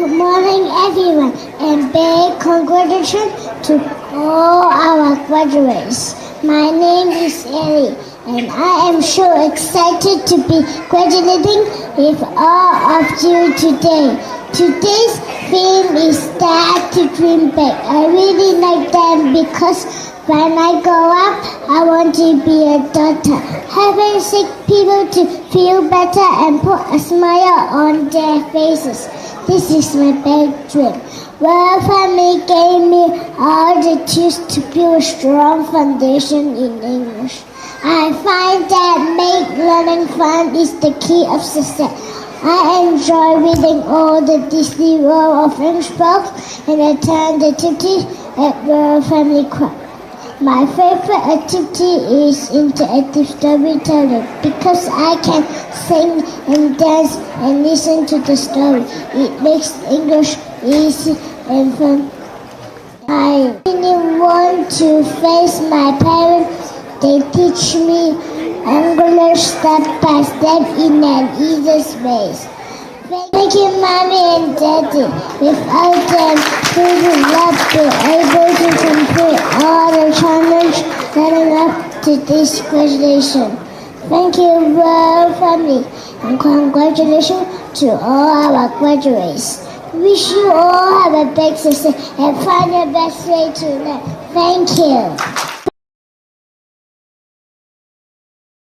Good morning, everyone, and big congratulations to all our graduates. My name is Ellie, and I am so excited to be graduating with all of you today. Today's theme is Dare to Dream Big. I really like that because when I grow up, I want to be a doctor, helping sick people to feel better and put a smile on their faces. This is my big dream. Royal Family gave me all the tools to build a strong foundation in English. I find that make learning fun is the key of success. I enjoy reading all the Disney World of English books and attend the activities at Royal Family Club. My favorite activity is interactive storytelling because I can sing and dance and listen to the story. It makes English easy and fun. I really want to face my parents. They teach me English step by step in an easy way. Thank you, Mommy and Daddy. Without them, we would not be able to complete all the challenges leading up to this graduation. Thank you, Royal Family, and congratulations to all our graduates. Wish you all have a big success and find your best way to learn. Thank you.